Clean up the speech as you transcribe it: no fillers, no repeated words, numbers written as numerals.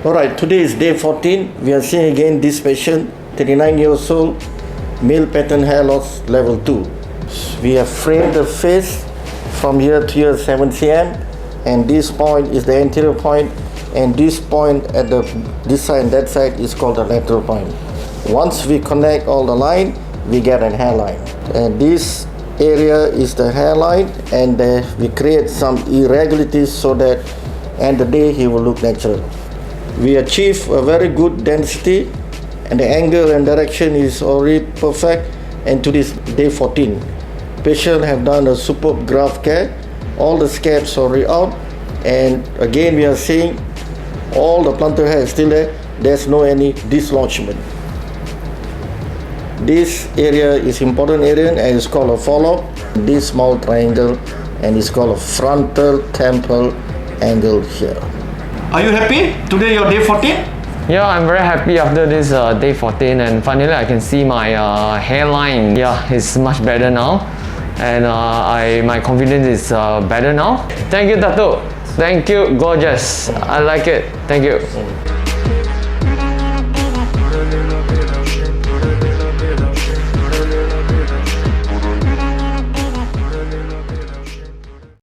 Alright, today is day 14. We are seeing again this patient, 39 years old, male pattern hair loss level 2. We have framed the face from here to here 7 cm, and this point is the anterior point, and this point at this side and that side is called the lateral point. Once we connect all the line, we get an hairline, and this area is the hairline, and we create some irregularities so that end of the day he will look natural. We achieve a very good density, and the angle and direction is already perfect. And to this day 14, patient have done a superb graft care. All the scabs are already out, and again we are seeing all the plantar hair is still there. There's no any dislodgement. This area is important area, and it's called a follow-up. This small triangle, and it's called a frontal temple angle here. Are you happy? Today your day 14? Yeah, I'm very happy after this day 14, and finally I can see my hairline. Yeah, it's much better now, and my confidence is better now. Thank you, Dato. Thank you, gorgeous. I like it. Thank you.